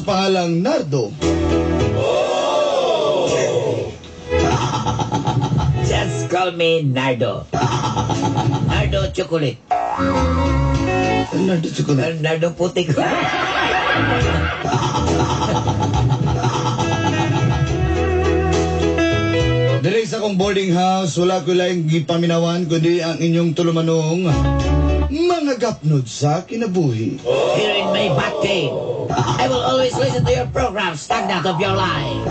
sa pangalang Nardo. Just call me Nardo. Nardo chocolate. Nardo chocolate. Nardo putik. Dili sa akong boarding house, wala ko lang gipaminawan kundi ang inyong tulumanong mga gapnod sa kinabuhi. Here in my back cave, I will always listen to your program, Stagnant of Your Life.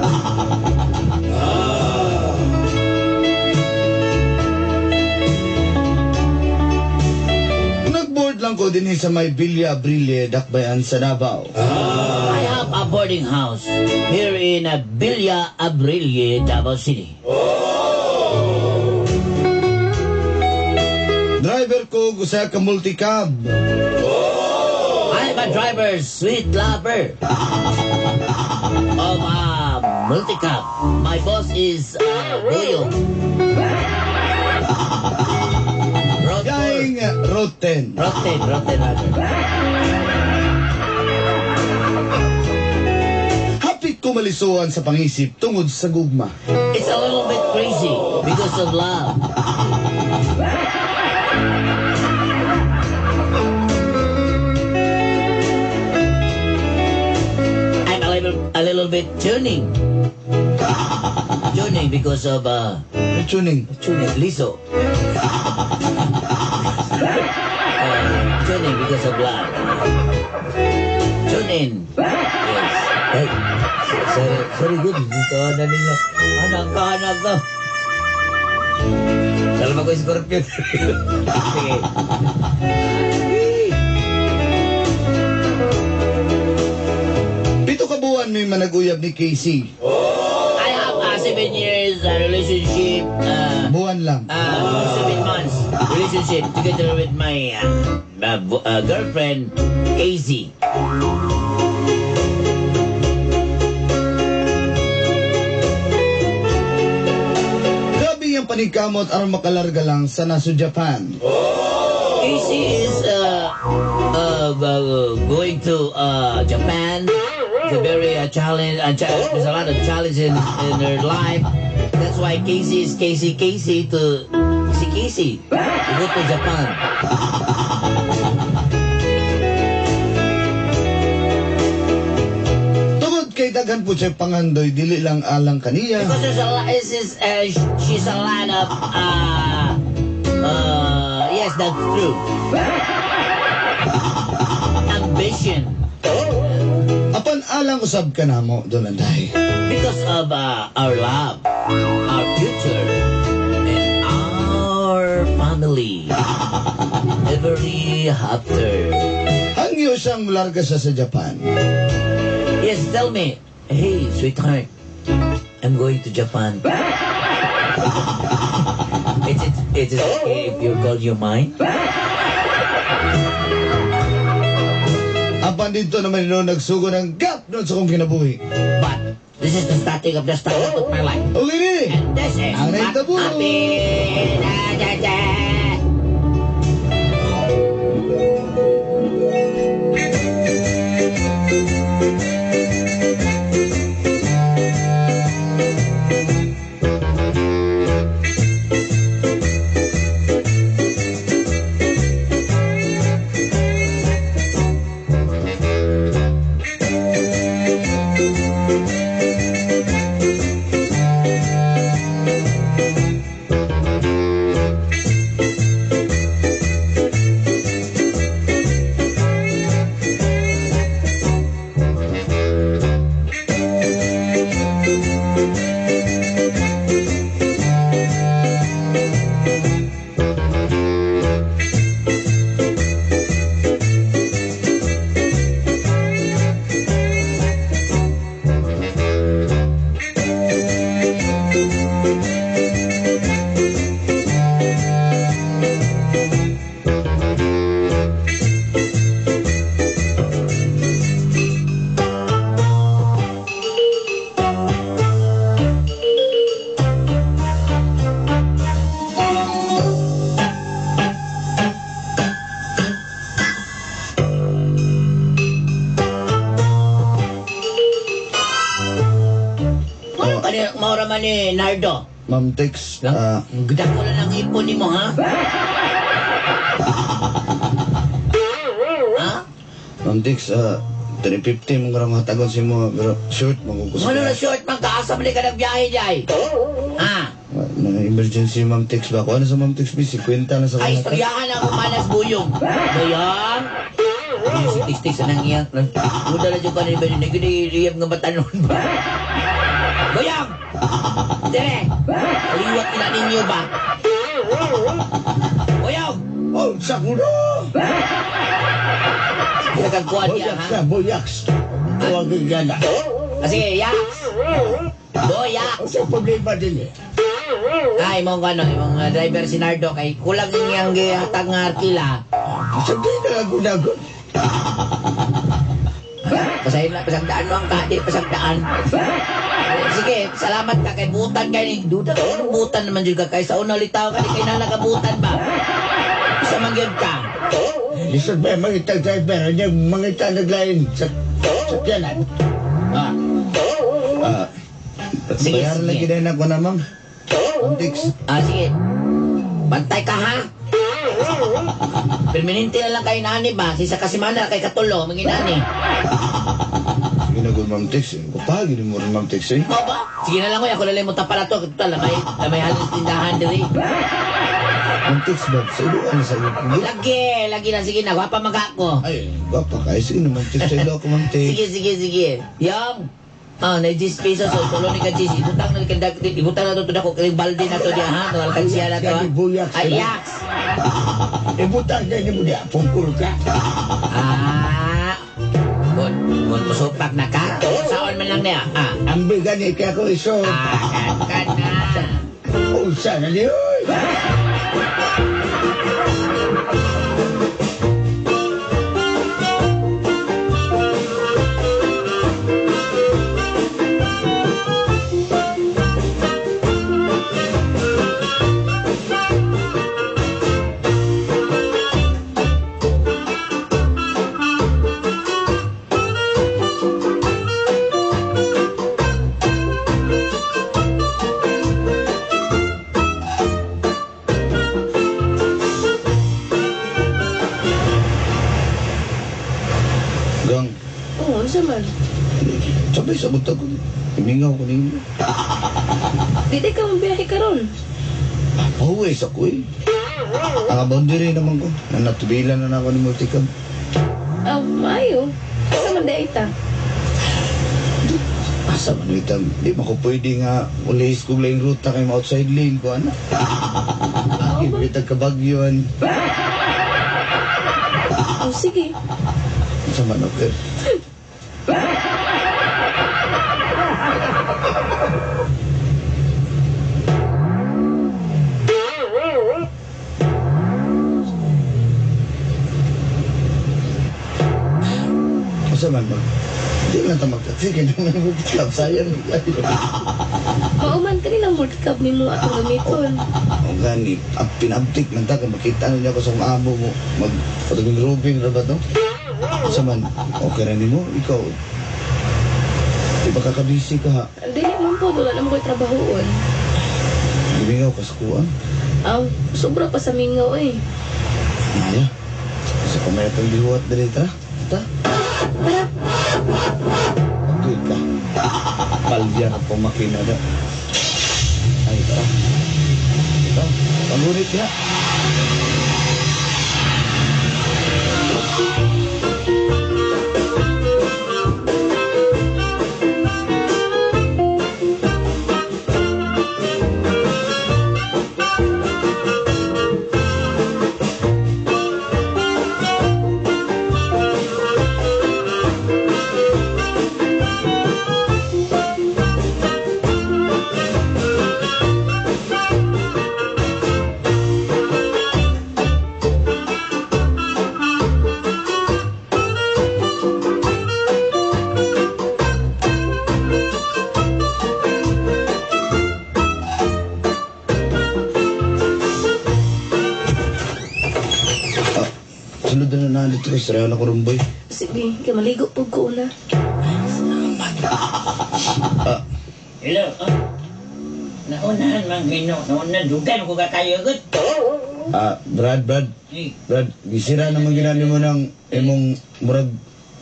Nagboard lang ko din sa may Villa Brille, Dakbayan sa Davao. I have a boarding house here in Villa Abrilie, Davao City. Driver ko gusto ka multicab. I'm a driver, sweet lover of a multicab. My boss is Boyo. Yaing Roten. Rotten rather. Hapit ko malisuan sa pangisip tungod sa gugma. It's a little bit crazy because of love. I'm a little bit tuning because of Tuning. Liso. Tuning because of love. Tune in. Yes. Hey. Sorry good. Dito na ninyo. Anak ka. Salam ako yung Scorpion. Sige. Pito ka buwan may managuyab ni Casey. I have a 7 years relationship. Buwan lang. 7 months relationship together with my girlfriend, Casey. Grabe yung paningkamot aron makalarga lang sa naso Japan. Casey is going to Japan. It's a very challenge. There's a lot of challenges in her life. That's why Casey is Casey to Casey to go to Japan. Tungod kay daghan po siya pangandoy, dili lang alang kaniya. Because she's a lot of yes, that's true. Ambition. Apan alang usab ka namo Donanday. Because of our love, our future, and our family. Every after. Hangyo siyang larga siya sa Japan. Yes, tell me. Hey, sweetheart. I'm going to Japan. It's okay if you call you mine? Apan dito naman ino nagsugo ng gapnod sa kong kinabuhi. But this is the starting of the start of my life. Okay ni. And this is Ang what naitabo. happy. ni Nardo. Ma'am Tex, Gudak ko lang ang ipon ni mo, ha? Ha? Ma'am Tex, 350 mong karang hatagon si mo, pero short, magugusto Ano na short man ka? Asa man ka nagbiyahe, Jay? Ha? Mga emergency Ma'am Tex ba? Kung ano sa Ma'am Tex, 50 na sa Ay, kanata. istoryahan ako manas buyong. Buyong? Si Tis-Tis anang iyak. Muda na dyan ka na ni Nagdiliyab nga batanon ba? Buyong! Dire! Aliwat nila ninyo ba? Buyong! Oh, sakuro! Nagkagkuhan niya, ha? Boyaks. Huwag yung gana. Sige, yaks! Boyaks! Sa problema din eh. Ay, mong imong driver si Nardo kay kulang niyang gihatag nga arkila. Sabihin na lang gunagon. Pasahin na, pasagdaan mo ang kadi, pasagdaan. Sige, salamat ka kay butan kay ni Duda. Anong butan naman dyan ka kay sa una litaw ka kay nalagabutan ba? Isa man yun ka. Lisod ba yung mga driver? Yung mga naglain sa sakyanan. Sige, Bayaran sige. lang ginahin ako na, ma'am. Ma'am Tex. Sige. Bantay ka ha. Permanente na lang kay nani ba? Sisa kasi mana kay Katulo, manginani. Sige na good, Ma'am Tex. Kapagin mo rin, Ma'am Tex, eh. O ba? Sige na lang ko, ako lalay mo taparato. Total, may halos tindahan diri. Ma'am Tex, ba? Sa ilo, ano sa iyo? Lagi lang, sige na, wapa mag-ako. Ay, gapa ka. Sige na, Ma'am Tex. Sa ilo ako, Ma'am Tex. Sige. Yang. Na 10 pesos so tulo ni ka Gis. Ibutang na to ko kay balde na to dia ha. Tuwal kan siya na to. Kaya buyak sa iyo. Ayaks. Ibutang na niyo mo diya. Pungkul ka. Bon musupak na ka. Saon man lang niya. Ang bigan ni kaya ko iso. Kan na. Usa na niyo. Gang, Oo, ano man? sabay sa buta ko. Imingaw ko ninyo. Di ka mabiyahe ka ron. Pahuwes ako eh. Ang boundary naman ko. Nanatubilan na ako ni Multicam. Maayo. Asa man da ita? Asa man ito. Di man ko pwede nga ulihis ko lang ruta kay outside lane ko, ano? Ibitag kabagyon. Sige. Sa man okay. Asa man ba? Di lang ta magtaksi kaya naman mag-club sayang. Mauman ka nilang multi-cab ni mo atong gamiton. Ang gani, pinabtik man ta, makita na niya ko sa mga amo mo, mag-rubing na ba to? Asa man, okay na ni mo, ikaw. Di ba kakabisi ka ha? Dili man po, wala naman ko'y trabahoon. Ibingaw ka sa kuwan. Sobra pa sa mingaw eh. Naya, kasi kumayatang bihuat dali ta. Ta? Tara. Okay ka. Palya na po makina na. Ay, tara. Ito, pangunit niya. Sunod na dito, Israel na ko rumboy. Sige, kaya maligo po ko na. Hello. Naunahan man gino. Naunahan. Dugan ko kakayo agad. Brad, gisira naman ginani mo ng imong murag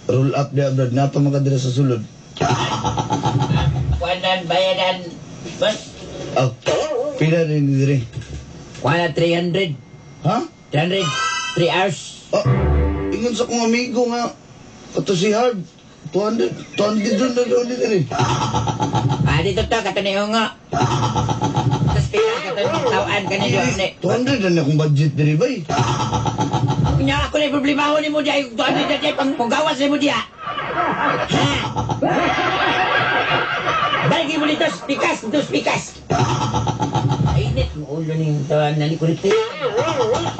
roll up dia, Brad. Napa makadira sa sulod? Kuanan, bayadan. Bas. Pila rin diri. Kuha na 300. Ha? 300. 3 hours. Ingon sa kong amigo nga, kato si Hard, 200 doon na doon diri. Dito to, katanayo nga. Tapos pila katanayo tawaan ka nyo. 200 na akong budget diri, bay. Kanya ako na problema ko ni mo diya. 200 na diya, panggawas ni mo diya. Ha? Balik mo dito, spikas. Init mo ulo ni tawaan na ni Kurite.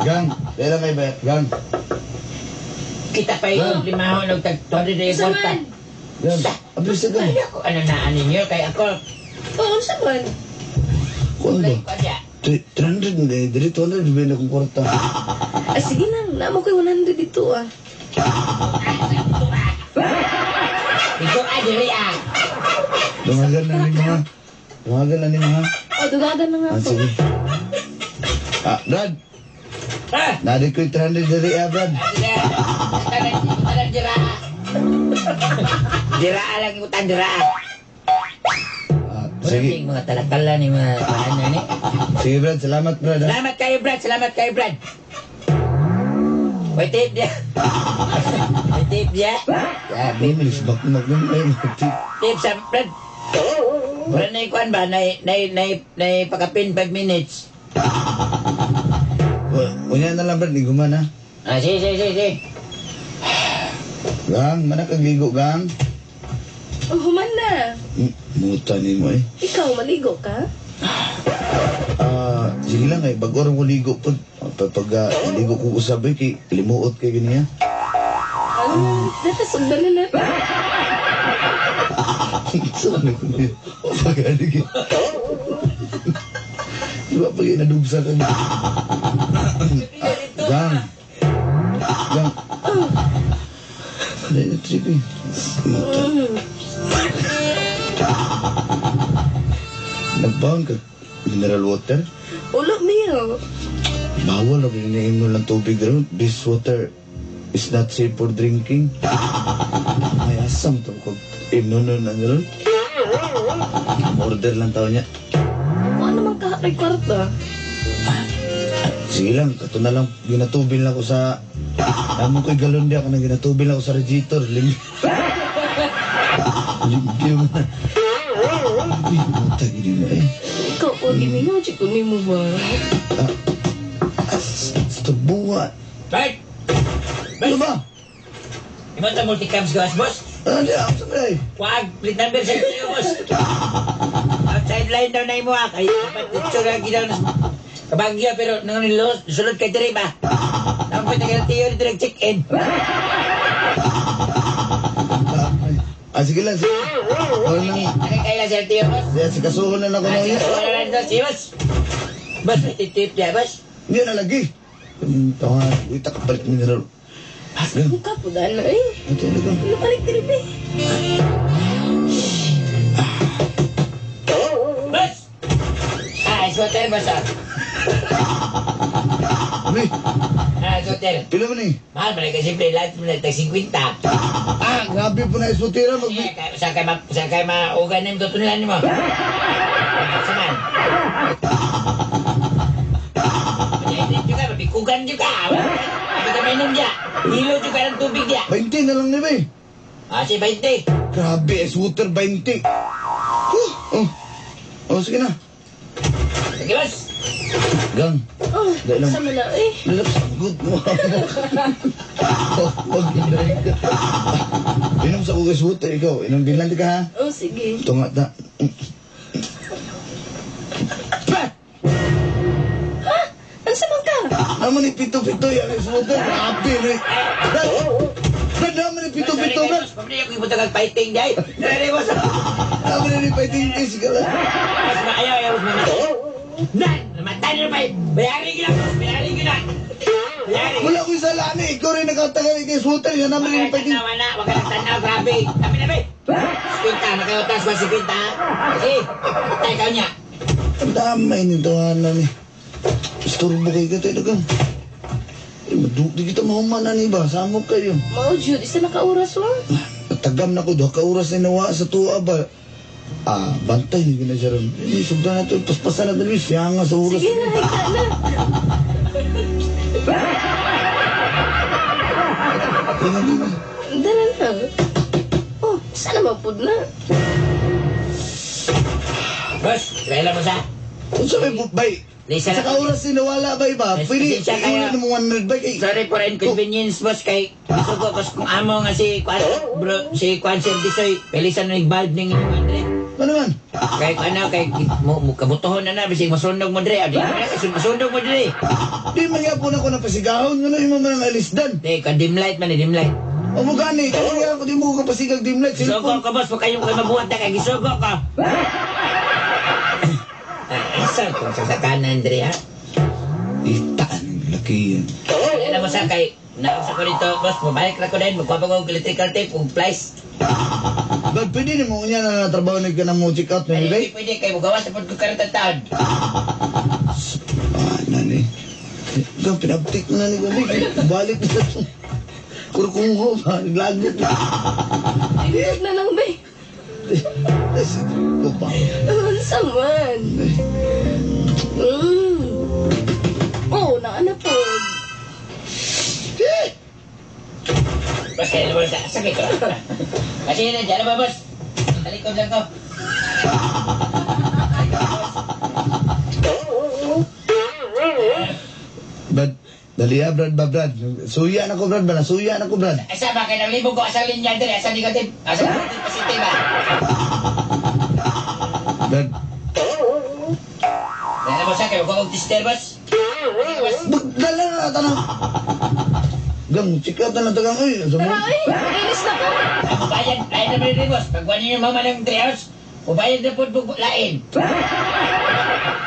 Gang, kailan kayo ba? Gang. Kita pa yung limahon ng tag 200 na yung kwarta. Gang, abis na gang. Ay, ako, ano na, ninyo, kaya ako, Oo, saman. Kuan ba? ulay ko diya. 300 na diri, 200 ba na akong kwarta. Sige lang. Namo ko'y 100 dito Ito diri Dumagan na ni mga. dugagan na nga ako. Sige. Brad, nari ko'y 300 diri, Brad. Tanang diraa. Diraa lang yung utang diraa. Sige. Maraming mga talakala ni mga ano ni. Sige, Brad. Salamat, Brad. Salamat kayo, Brad. May tip dia. Bilis, bakmak naman. Tip sa Brad. Para na ikuan ba? Na pakapin 5 minutes. Unya na lang, Brad. Di gumana. Sige. Gang, mana kagligo, Gang? Human na. Muta ni mo eh. Ikaw, maligo ka? Sige lang eh. Bago rin ko ligo po. Pag ligo ko usabay, limuot kay ganyan. Dito, sundan na natin. Sabi ko niya. O pag-ano ka. Di ba pag inadubsa ka niya? Gang. Ano yung trip eh? Muta. Nagbaon ka. Mineral water? Ulo niyo. Bawal ang iniim mo lang tubig rin. This water is not safe for drinking. May asam to kung inunon na rin. Order lang tao niya. Ano naman kay kwarta? Sige lang, kato na lang. Ginatubil lang ko sa... Amo ko'y galon di ako na ginatubil lang ko sa radiator. Limpyo mo na. Puta, gini mo eh. Ikaw po, gimingaw, chiko ni mo ba? Sa buwan. Brad! Ano ba? Iman ta multicams gawas, boss? Ano di ako sabay? Wag, plate number sa iyo, boss. Outside line daw na imo kay dapat dito lagi daw na kabagyo pero nang nilos sulod kay diri ba? Nang pwede ka tiyo direct check-in. Sige lang, sige. Wala nang... Kailan sir tiyo, boss? Si kasuhon na lang ko na yan. Wala na daw si boss. Boss, may tip niya, boss. Hindi na lagi. Tawa, uy, takapalit mineral. Ang kapo dahil na eh. Ito na lang. Ano balik trip eh? Boss! Ice water, boss. Abi, Ice water. pila mo ni? Mahal, malay kasi simple lahat mo na tag 50. Grabe po na isutira. Saan kayo maugan na yung tutunulan mo? Saman. Mayainit juga, mabikugan juga. Apa ka mainom dia? Hilo juga ng tubig dia. 20 na lang ni ba eh. Si 20. Grabe, ice water 20. Sige na. Sige, boss. Gang, Oh, dahil lang. sama na eh. Lalaps, good mo. Huwag ginay ka. Inom sa ice water, ikaw. Inom din lang di ka ha. Oh, sige. Ito nga ta. Ano sa ka? Naman ni pito-pito yung ice water. Grabe, no? Brad, naman ni pito-pito, Brad. Pabili ako ibuta kag fighting day. Dali, boss. Naman ni fighting case ka lang. Mas maayaw, mas mamatay. Nan! Namatay na ba? Bayarin ko lang, boss. Bayarin ko lang. Bayarin. Wala ko yung salaan eh. Ikaw rin nakatagal yung ice water. Yan naman ni Wag ka fighting. tanaw, anak. Wag ka nagtanaw, grabe. Dami na ba? Si Pinta, nakautas ba si Pinta? Sige, tayo ka niya. Ang damay ni tawanan ni. Istorbo kayo ka tayo dagang. Di kita mahumanan iba. Samok kayo. Mao jud isa nakauras mo. Tagam na ko. Doha ka oras na nawa sa tuwa ba? Bantay ni gina siya ron. Sugda na ito. Paspasan na dali. Siya nga sa oras. Sige na, hika na. Dala na. Oh, sana mapud na. Boss, kailan mo sa? Kung sabi po, bay. Lisa Sa ka-oras na nawala ba iba? Yes, Pwede, pasensya kayo. iulan mo 100 bay. Sorry for inconvenience, boss. Kay isugo, boss, kung amo nga si Kwan, bro, si Kwan Sir Disoy, pelisan na nag-bulb ng inyong Andre. Ano naman? Kay ano, kay kabutohon na bisig masunog mo dre. Adi, masunog mo dre. Di man nga po na ko napasigahon. Ano yung mga alisdan? Di, ka dim light man, dim light. O mo gani, kasi nga ako di mo ko kapasigang dim light. Gisugo Cellphone. ka, boss, huwag kayong kayo mabuhat na kay gisugo ka. Asa kung sa kanan, Andre, ha? Itaan, laki yan. Ano mo sa kay, naasa ko dito, boss, mabalik na ko din, magpapagaw ko electrical tape, kung plies. But pwede ni mo niya na trabaho na ka na mo check out na Ay, nilay? hindi pwede kayo magawa sa pagkakaroon taon. Nani. Ikaw, pinaptik na ni Gabi. Balik na ito. Kurkungho ba? Naglagot na. Hindot na lang, be. Ito pa. Ang saman. Oh, naana po. Boss, kaya naman sa sakit ko. Kasi yun, dyan ba, boss? Talikod lang ko. Brad, dali Brad ba, Brad? Suya na ko, Brad ba? Suya na ko, Brad. Asa ba, kaya naglibog ko asang linya dali, asang negative, asang positive, ba? Brad, Dahil mo sa kayo, kung tester, boss? Boss, dala na tanong. Gang, check out na lang tagang. Uy, sa mo. Ay, inis na ko. mabayad, lain naman rin, boss. Pag wala niyo mama ng treehouse, mabayad na po lain.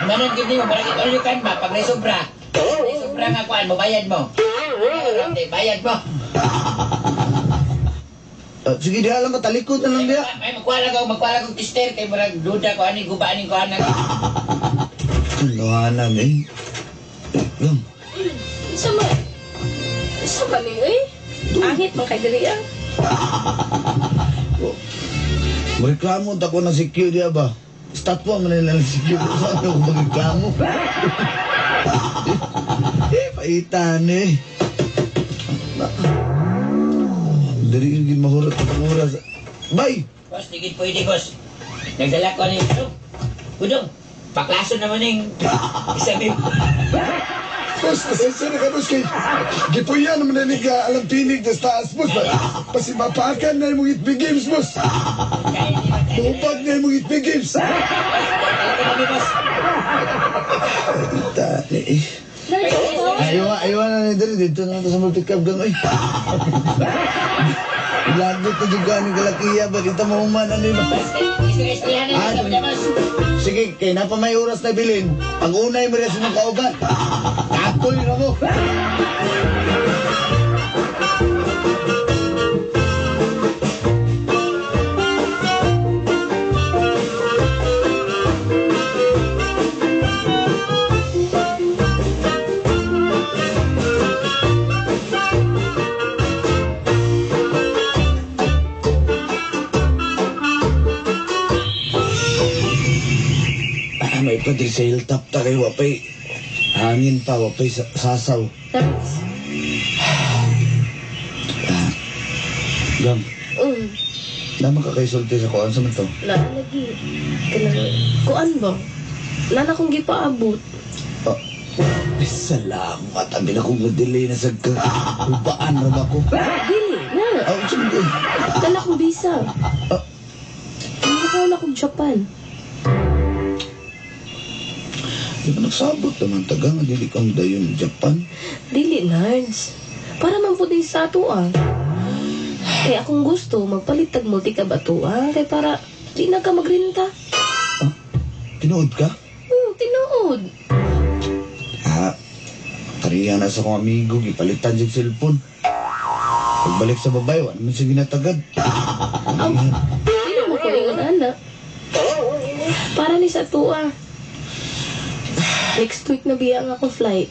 Manon gini mo, parang ito kan ba, pag may sobra. May sobra nga kuhan, mabayad mo. Bayad mo. Sige, di alam ka, talikod na lang diya. May magkuhala kong tester, kay marag duda ko, ani gubaanin ko, anak. Nawanan eh. Gang, Sama. Sama ni, eh. Angit man kay diri ah. magreklamo ta ko ng security ba? Statwa man nila ng security. Saan ako magreklamo? Paitan eh. Dari yung mahurot at oras. Bay! Boss, digit pwede, boss. Nagdala ko ni Budong. Paklaso naman yung isabi mo. Boss, pasensya na ka, boss, kay gipuyan naman na niga alam pinig na taas, boss. Pasimapakan na yung itbig games, boss. Kaya hindi man tayo. Bupag na yung itbig games. Boss, talaga namin, boss. Tani eh. Ayaw na ni Dari. Dito na ito sa multicab gang. Ay. Lagot na juga ni Galakiya. Ba't ito mahumanan ni ba? Istrihan na yung boss. Sige, kay napa may oras na bilin. Pag-unay mo rin sa mga kauban. Kapoy na mo. May padil sa hilltop ta kay wapay. Hangin pa, wapay sasaw. Thanks. Gam, Mm. naman ka kay sulti sa kuan sa man to. Lagi. Kuan ba? Nana kong gipaabot. Oh. Ay, salamat. Ang binakong delay na sa ubaan na ba ko? Dili na. Oh, sige. Dala kong visa. Ah. Hindi ko na kong Japan. Di ba nagsabot naman tagang dili kang dayon Japan? Dili, Nards. Para man po din sa ato ah. Kaya akong gusto, magpalit tag multi ka ba to ah? Kaya para di na ka magrinta. Tinuod ka? Tinuod. Kariya na sa kong amigo, gipalitan siya cellphone. Pagbalik sa babae, wala naman siya ginatagad. Hindi mo ko ingon, anak. Para ni sa to ah. Next week na biya ang akong flight.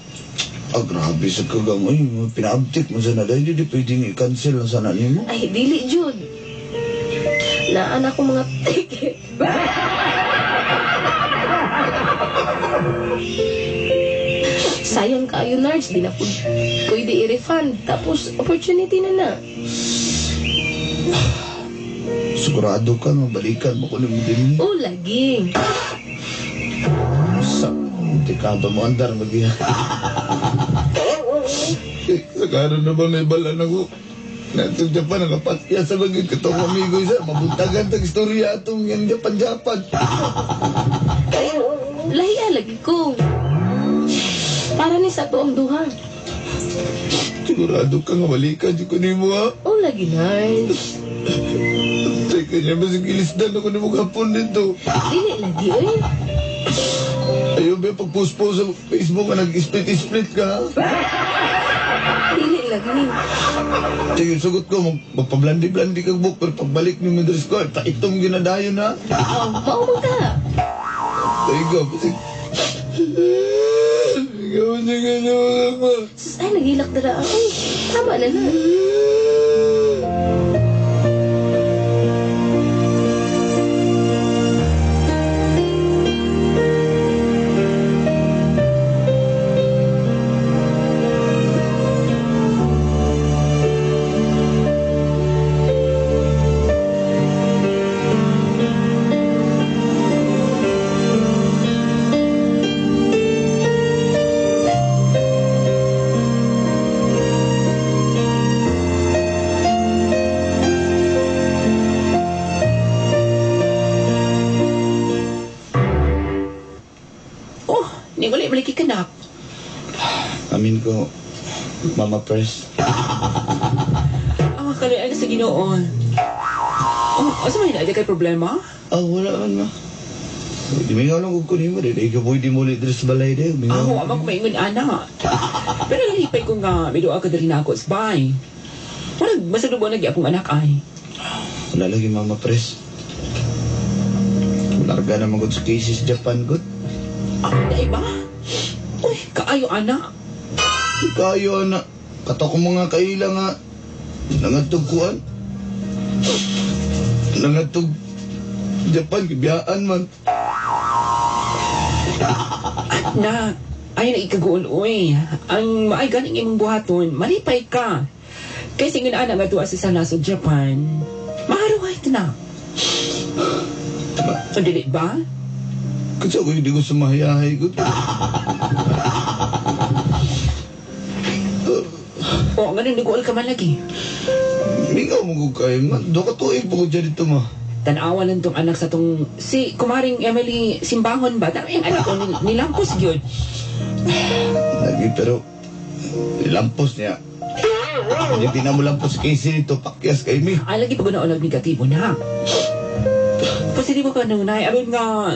Grabe sa kagang. Ay, pina-update mo sana. Dahil di pwedeng i-cancel na sana niyo mo. Ay, dili, Jud. Naan ako mga ticket. Sayang kayo, Nards. Di na po pwede i-refund. Tapos, opportunity na. Sigurado ka nga, balikan mo ko na mo din. Oh, lagi. Hindi ka ba mo andar mag-iya? Sa karon na ba may balan ako? Natong Japan, nakapatya sa bagay katong amigo isa. Mabuntagan tag istorya atong yan Japan. Lahiya lagi ko. Para ni sa to ang duha. Sigurado ka nga, balikan di ko ni mo ha. Oh, lagi, Nards. Teka niya, basig ilisdan ako ni mo hapon dito. Dili lagi, eh. Ayaw ba pag-post-post sa Facebook ka nag-split ka ha? Dili lagi. Sige, sugot ko, magpablandi-blandi kag book, pero pagbalik ni Madras ko, paitong ginadayon ha. Maumang ka. Teka, basig. Ikaw na gano'n ako. Sus, ay, nagilak dara. Ay, tama na. Ni wala maliki kanak. Amin ko, Mama Press. Ang kaluan na sa Ginoon. Asa man na kay problema? Wala man ma. Di may nga lang ko ni mo, dahil ka pwede mo ulit sa balay dahil. Ako, amang kumaingon ana. Pero nalipay ko nga, may doa ka rin ako sa bay. Parang masalubo na akong anak ay. Wala lagi Mama Press. Larga naman ko sa cases Japan ko. Dahil ba? Uy, kaayo anak. Kayo na, kato ko mga kaila nga, nangatog kuan. Nangatog Japan, kibiyaan man. Na, ay na ikaguol, uy. Ang maay ganing imong buhaton, malipay ka. Kasi nga anak nga tuwa sa sana sa Japan, maharuhay ito na. So, dili ba? Kasi ako hindi ko sumahayahay ko. O, ganun, nag-uol ka man lagi. Hindi ka mo kayo man. Doon ka tuig po ko dyan dito ma. Tanawa lang tong anak sa tong si kumaring Emily Simbahon ba? Tama yung anak ko nilampos gyud. Lagi pero nilampos niya. Hindi na mo lampos Casey nito. Pakyas kay mi. Ay, lagi pag unaunag negatibo na. Positibo ka nung nay. Aron nga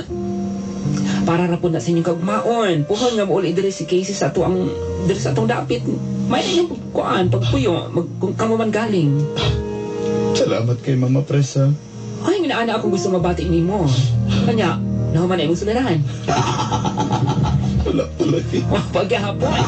para ra po na sa inyong kagmaon. Puhon nga mo uli diri si Casey sa ato ang diri sa atong dapit. May na yung kuan pagpuyo kung kamo man galing. Salamat kay Mama Press ha. Ay, nga ako gusto mabati nimo. Kanya, naman ay mong sulirahan. Wala pala eh. Paghapon.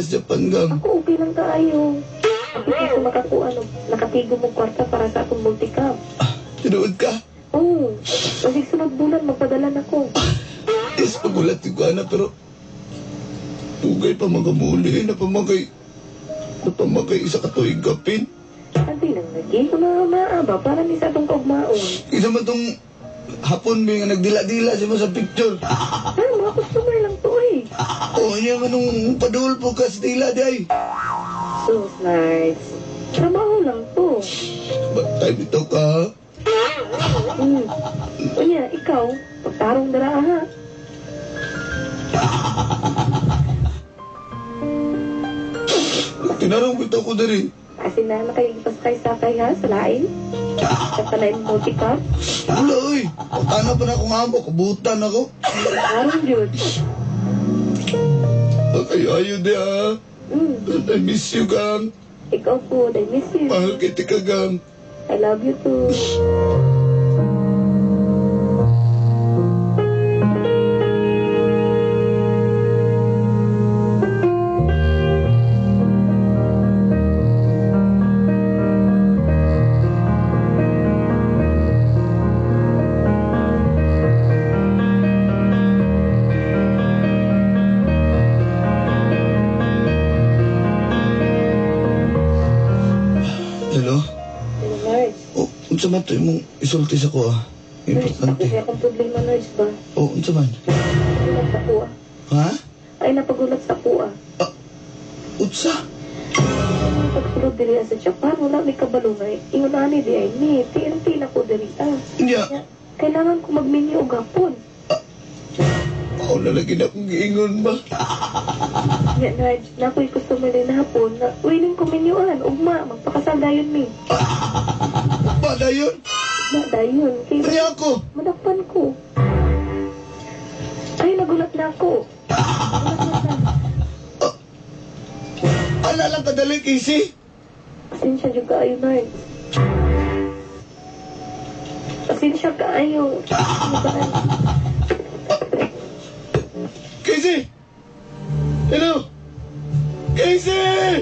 sa Japan, gang. Ako okay lang kaayo. Kapit ko makakuha no, nakatigo mo kwarta para sa akong multicam. Tinuod ka? Oo. Kasi sunod bulan magpadala na ko. Yes, pagulat ko ana, pero... Tugay pa magamuli, napamagay isa katuig kapin. Andi lang lagi. Kung maaba, para ni sa atong kaugmaon. Isa man tong hapon may nga nagdila-dila siya mo sa picture. Ano, mga customer lang to eh. O, niya nga nung padul po ka sa dila, day. So, nice. Trabaho lang to. Ba't tayo dito ka? Unya, ikaw, pagtarong dara ha. Tinarong bito ko dari. Kasi na nakayigipas kay sakay ha, sa lain. Sa kalain multicam. Wala, oy. Patana pa na akong amo, kabutan ako. Tarong yun. Ayaw di ah. I miss you, gang. Ikaw po, I miss you. Mahal kita ka, gang. I love you too. Hello? Hello, Marge. Oh, unsa man to imong isulti sa ko ah. Marge, ako Importante. siya akong problema, Marge ba? Oh, unsa man? Napagulat sa kuha. Ha? Ay, napagulat sa kuha. Ah, unsa? Pagsulod diri sa Japan, wala may kabalungay. Ingunani di ay ni, TNT na ko diri Nya, Ya, kailangan ko magmini og gapon. ako na lagi na akong giingon ba? Ya, Marge, na ako'y customer din na hapon na willing ko minyuan. Ugma, magpakasal dayon mi. Ba na yun? Na, dayon. Kaya Kaya ako. madakpan ko. Ay, nagulat na ako. Nagulat na. Ala lang kadali, Casey. Pasensya juga ayo, Marge. Pasensya ka ayo. Casey! Hello? Casey!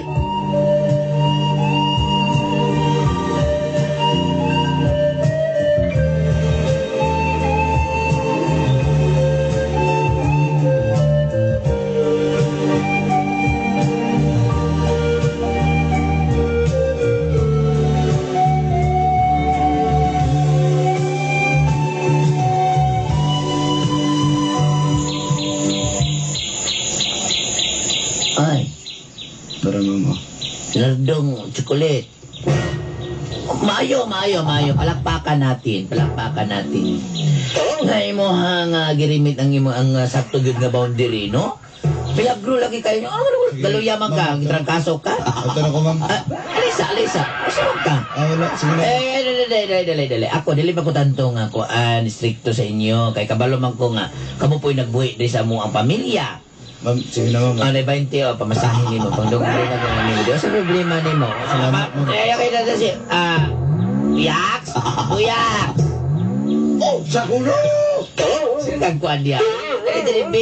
Ay, Tara, mama. nardong chocolate. Maayo. Palakpakan natin. Nga imo nga girimit ang imo ang sakto gyud nga boundary, no? Pilagro lagi kayo nyo. Ano, galuyaman ka, gitrangkaso ka. Ito na ko, ma'am. Alisa, usaw ka. Wala. Sige na. Dali. Ako, dili pa ko tanto nga ko stricto sa inyo. Kay kabalo man ko nga, kamo po'y nagbuhi din sa mo ang pamilya. Ma'am, sige na, ma'am. Ano, 20 o, pamasahin ni mo. Pang dungay na gano'n ni mo. Di ba sa problema ni mo? Salamat, ma'am. Kayo na si, Uyaks? Oh, sa kulo! Sino kagkuhan diya? Dali, B.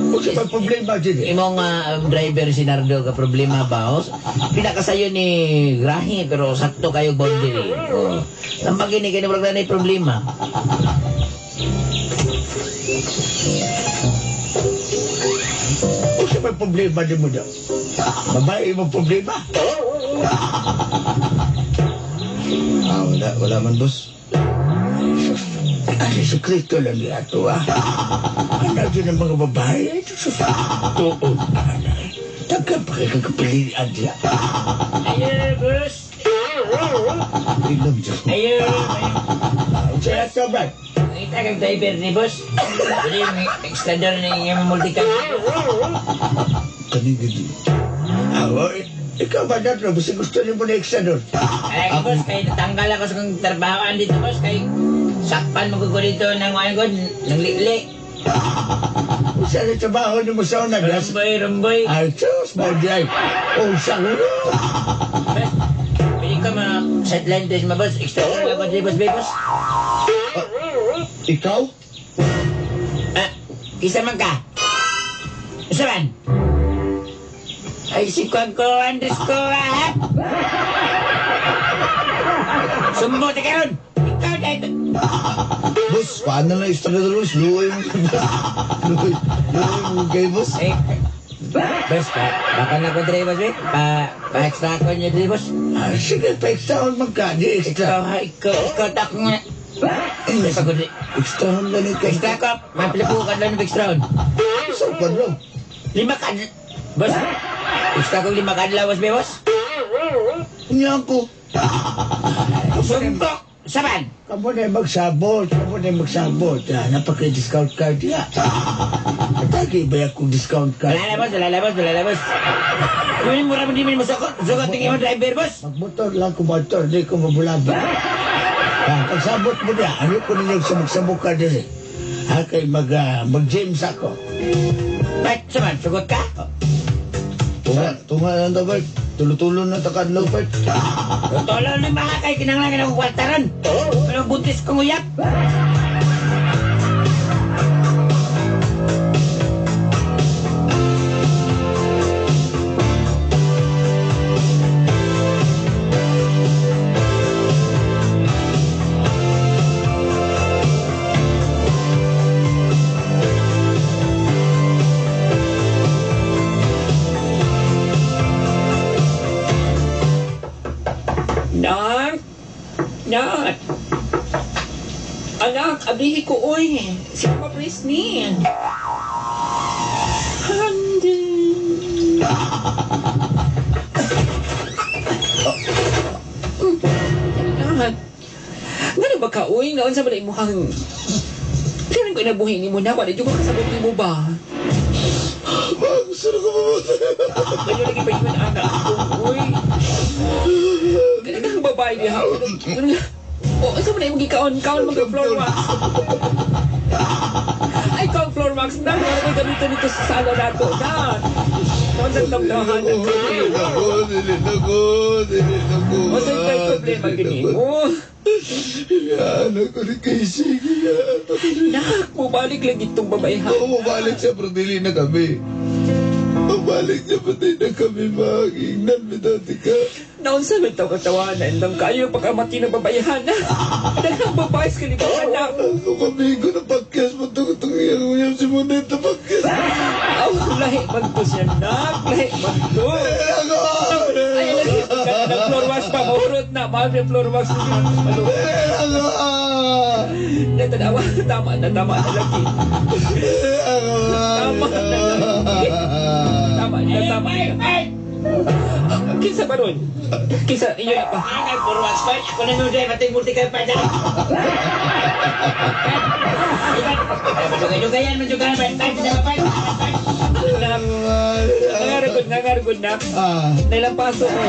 Kung sa problema dyan eh. Imong driver si Nardo ka problema ba? Pinakasayo ni Grahe pero sakto kayo boundary. Oh. Ang pagini kayo na ni problema. Kung sa problema din mo daw. Babae mo problema. Wala man, boss. Ang sekreto lang ito, Ano din ang mga babae? Ito sa tuon, Taga pa kayo kagapilian niya. Ayo, boss. Ilam dyan. Ayo. Kaya ito, Brad. Nakita kang driver ni boss. Jadi yung extender ni yung multicam. Kanigid. Ikaw ba dito? Basta gusto niyo mo na eksador. Ay, boss, kay natanggal ako sa kong trabahoan dito, boss. Kay sakpan mo ko dito ng mga god, ng likli. Kung saan ang trabaho niyo mo sa unang gas? Rumboy. Ay, Diyos, Mardiay. Oh, sa ulo. Boss, pwede ka ma-sideline test mo, boss. Extender lang ko dito, boss, boss. Ikaw? Isa man ka. Isa man. Ay, si Kwan ko, Andres ko, ha? Sumbo, di karon. Ikaw na ito. Boss, paano lang extra na boss? Luoy mo kay boss. Luoy mo kay boss. Eh, boss, baka na ko dre, boss, eh? Pa-extra ko niya dre, boss. Ah, sige, pa-extra on magkano extra. Ikaw, tak nga. Ay, pagod, eh. Extra on lang ikaw. Extra ko, mapilipukan lang ng extra on. Isang kwadro. 5 kan. Boss, extra ko 5 kadlaw, boss, be, boss. Niya ako. Suntok, saban. Kamu na magsabot. Napaka-discount card niya. Atagi ba akong discount card? Wala na, boss. Yung mura mo di mo sugot tingin mo driver, boss. Magmotor lang ko motor, di ko mabulaba. Pagsabot mo niya, ano ko ninyo sa magsabot ka din eh. Kay mag-James ako. Ba't, saban, sugot ka? Tunga lang daw, Bert. Tulo-tulo na takadlaw, Bert. Tolo ni mga kay kinanglangan akong kwartaran. Pero buntis kong uyap. Anak, abihi ko, oy. Si Papa Brisney. Handi. Anak, nga ba ka, oy? Naon sa balay mo hang... Kailan ko inabuhin ni mo na? Wala dyan ko kasabot ni mo ba? Gusto na ko mamatay. Kaya lagi pa yun, anak ko, oy. Kaya kang babae niya. O, asa mo na yung gikaon? Kaon mag-floor wax. Ay, kaon floor wax na. Wala ko ganito nito sa sala nato. Na. Kaon sa tamdahan. Dili na ko. O, sa'yo pa yung problema ganyan mo. Ano ko ni Casey. Nak, mabalik lang itong babae ha. Oo, mabalik siya, pero dili na kami. Mabalik niya, patay na kami, mag-ingnan, medati ka. Naon sa mga tao katawanan lang kayo pagkamati ng babayahan na. Daghang babae sa kalibangan na. Ako kami ko na podcast mo ito. Itong iyang si Monet na podcast. Aw, lahi magto siya nak. Lahi magto. Ako! Ay, lagi. Nag-floor wax pa. Mahurot na. Mahal yung floor wax. Ako! Natanawa. Tama na lagi. Ako! Tama na lagi. Tama na. Kinsa ba ron? Kinsa, iyo na pa. Angay, purwas pa. Ako na nung drive, matay multi kayo pa dyan. Madugayan, Nangaragod na. Nailang paso mo.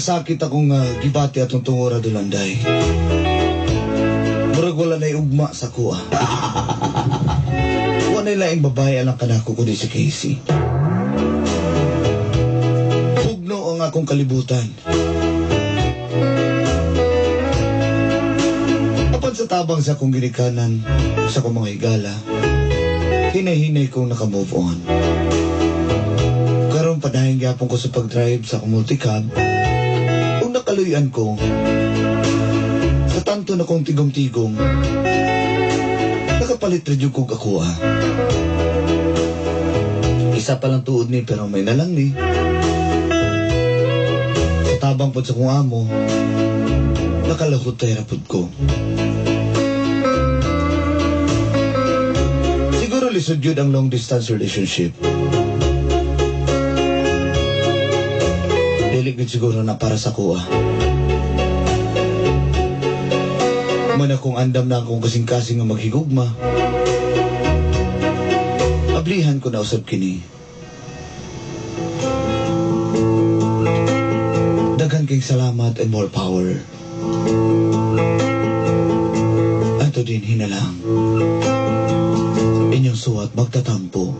Sakit akong gibati atong tungora dulanday. Murag wala na ugma sa kuha. Wala na laing babae alang kanako ko di si Casey. Pugno ang akong kalibutan. Apan sa tabang sa akong ginikanan, sa akong mga higala, hinay-hinay kong nakamove on. Karon padahin gyapon ko sa pag-drive sa akong multicab. Nakaluyan ko sa tanto na kong tigong-tigong nakapalit rin yung kong ako isa palang tuod ni pero may nalang ni sa tabang po sa kong amo nakalahot tayo rapod ko lisod yun ang long distance relationship. Dili gid siguro na para sa kuha. Man akong andam na akong kasing-kasing nga maghigugma. Ablihan ko na usab kini. Daghan kayong salamat and more power. Ato din hinalang. Inyong suwat magtatampo.